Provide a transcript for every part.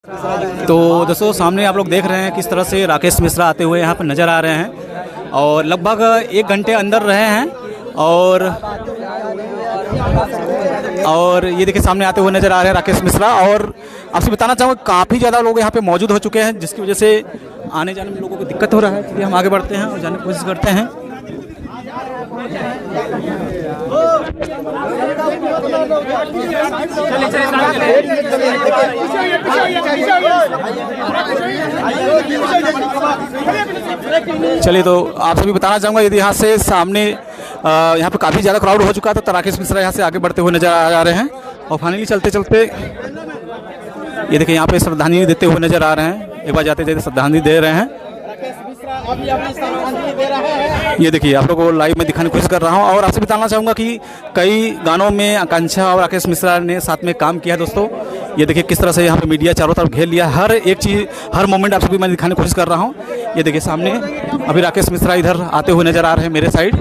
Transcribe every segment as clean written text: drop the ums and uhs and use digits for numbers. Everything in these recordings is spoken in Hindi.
तो दोस्तों सामने आप लोग देख रहे हैं किस तरह से राकेश मिश्रा आते हुए यहाँ पर नज़र आ रहे हैं और लगभग 1 घंटे अंदर रहे हैं और ये देखिए सामने आते हुए नज़र आ रहे हैं राकेश मिश्रा। और आपसे बताना चाहूँगा काफ़ी ज़्यादा लोग यहाँ पे मौजूद हो चुके हैं जिसकी वजह से आने जाने में लोगों को दिक्कत हो रहा है। इसलिए हम आगे बढ़ते हैं और जाने की कोशिश करते हैं। चलिए तो आप सभी बताना चाहूँगा यदि यहाँ से सामने यहाँ पे काफ़ी ज़्यादा क्राउड हो चुका है तो राकेश मिश्रा यहाँ से आगे बढ़ते हुए नजर आ रहे हैं और फाइनली चलते चलते ये देखिए यहाँ पे श्रद्धांजलि देते हुए नजर आ रहे हैं। एक बार जाते जाते श्रद्धांजलि दे रहे हैं। ये देखिए आप लोगों को लाइव में दिखाने की कोशिश कर रहा हूँ। और आपसे बताना चाहूँगा कि कई गानों में आकांक्षा और राकेश मिश्रा ने साथ में काम किया दोस्तों। ये देखिए किस तरह से यहाँ पे मीडिया चारों तरफ घेर लिया, हर एक चीज़ हर मोमेंट आप सभी मैं दिखाने की कोशिश कर रहा हूँ। ये देखिए सामने अभी राकेश मिश्रा इधर आते हुए नजर आ रहे हैं मेरे साइड।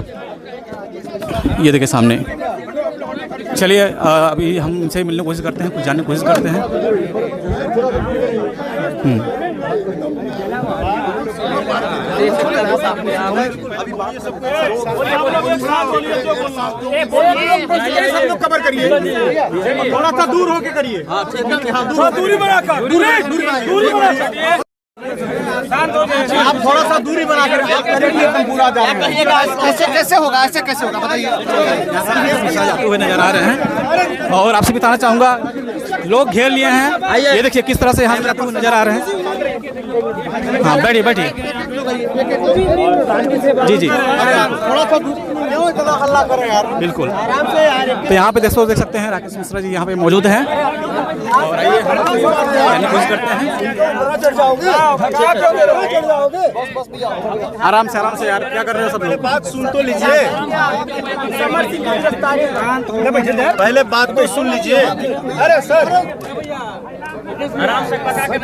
ये देखिए सामने। चलिए अभी हम इनसे मिलने की कोशिश करते हैं, कुछ जानने की कोशिश करते हैं। सब लोग कवर करिए, थोड़ा सा दूर होके करिए, दूरी बनाकर, दूरी बनाकर आप थोड़ा सा दूरी बनाकर पूरा ऐसे कैसे होगा, ऐसे कैसे होगा बताइए। जाते हुए नजर आ रहे हैं और आपसे बताना चाहूँगा लोग घेर लिए हैं। ये देखिए किस तरह से यहाँ जाते हुए नजर आ रहे हैं। हाँ बैठिए बैठिए। जी जी थोड़ा सा इतना हल्ला करें यार, बिल्कुल। तो यहाँ पे दोस्तों देख सकते हैं राकेश मिश्रा जी यहाँ पे मौजूद हैं और आइए हम कोशिश करते हैं। आराम से यार, क्या कर रहे हो सब लोग? बात सुन तो लीजिए, पहले बात तो सुन लीजिए। अरे सर आराम से पता के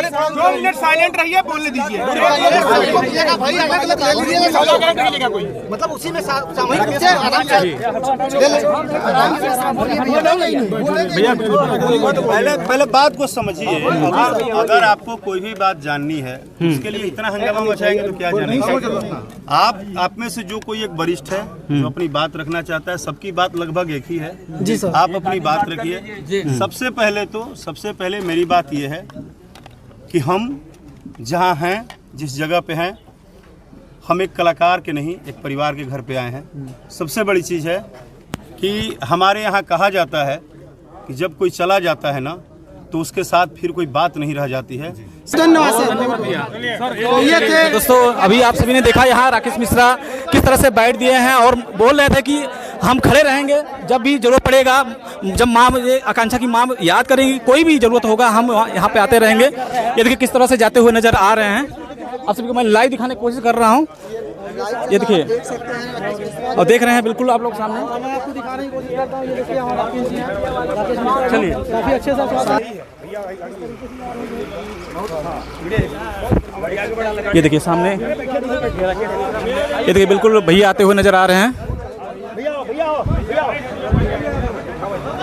इतना दो मिनट साइलेंट रहिए, बोलने दीजिए। मतलब उसी में सामूहिक रूप से आराम से पहले बात को समझिए। अगर आपको कोई भी बात जाननी है उसके लिए इतना हंगामा मचाएंगे तो क्या जानेंगे। आप में से जो कोई एक वरिष्ठ है जो अपनी बात रखना चाहता है, सबकी बात लगभग एक ही है जी सर। आप अपनी बात रखिए। सबसे पहले मेरी बात यह है कि हम जहाँ हैं, जिस जगह पे हैं, हम एक कलाकार के नहीं एक परिवार के घर पे आए हैं। सबसे बड़ी चीज़ है कि हमारे यहाँ कहा जाता है कि जब कोई चला जाता है ना तो उसके साथ फिर कोई बात नहीं रह जाती है। धन्यवाद भैया। दोस्तों अभी आप सभी ने देखा यहाँ राकेश मिश्रा किस तरह से बैठ दिए हैं और बोल रहे थे कि हम खड़े रहेंगे जब भी जरूरत पड़ेगा, जब माँ मुझे आकांक्षा की माँ याद करेगी, कोई भी जरूरत होगा हम यहाँ पे आते रहेंगे। ये देखिए किस तरह से जाते हुए नजर आ रहे हैं। आप सभी को मैं लाइव दिखाने की कोशिश कर रहा हूँ। ये देखिए और देख रहे हैं बिल्कुल आप लोग सामने। मैं आपको दिखाने की कोशिश करता हूँ। ये देखिए हमारा चलिए काफी अच्छे से ये देखिए सामने। ये देखिए बिल्कुल भैया आते हुए नजर आ रहे हैं।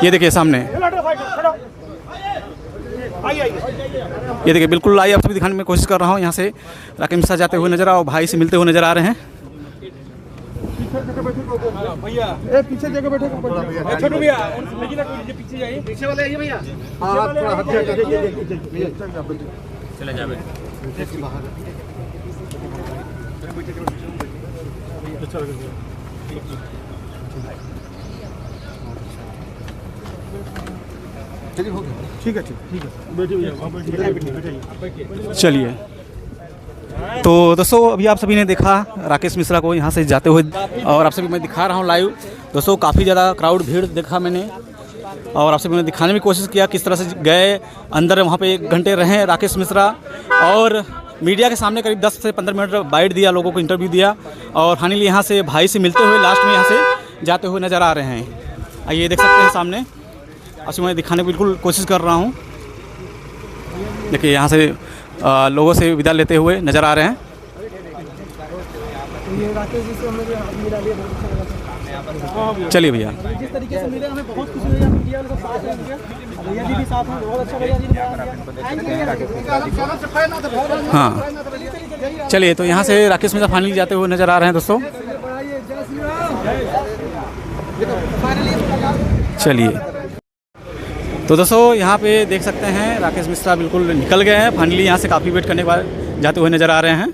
ये देखिए सामने। ये देखिए बिल्कुल लाइव आप सभी दिखाने में कोशिश कर रहा हूँ। यहाँ से राकेश मिश्रा जाते हुए नजर आओ, भाई से मिलते हुए नजर आ रहे हैं। भैया पीछे जगह बैठे, छोटू भैया पीछे जाइए, पीछे वाले आइए भैया। हाँ थोड़ा हाथ चले जा ठीक है चलिए तो दोस्तों अभी आप सभी ने देखा राकेश मिश्रा को यहाँ से जाते हुए और आप सभी मैं दिखा रहा हूँ लाइव। दोस्तों काफ़ी ज़्यादा क्राउड भीड़ देखा मैंने और आप सभी ने दिखाने की कोशिश किया किस तरह से गए अंदर, वहाँ पे 1 घंटे रहे राकेश मिश्रा और मीडिया के सामने करीब 10 से 15 मिनट बाइट दिया, लोगों को इंटरव्यू दिया और फाइनली यहाँ से भाई से मिलते हुए लास्ट में यहाँ से जाते हुए नज़र आ रहे हैं। आइए देख सकते हैं सामने, आज मैं दिखाने की बिल्कुल कोशिश कर रहा हूँ। देखिए यहाँ से लोगों से विदा लेते हुए नज़र आ रहे हैं। चलिए भैया। इस तरीके से मिले हमें बहुत खुशी हुई। मीडिया वाले सब साथ हैं उनके, भैया जी भी साथ हैं, बहुत अच्छा भैया जी ने बयान दिया। हाँ चलिए, तो यहाँ से राकेश मिश्रा फाइनली जाते हुए नज़र आ रहे हैं दोस्तों। चलिए, तो दोस्तों यहाँ पे देख सकते हैं राकेश मिश्रा बिल्कुल निकल गए हैं फाइनली यहाँ से, काफ़ी वेट करने के बाद जाते हुए नज़र आ रहे हैं।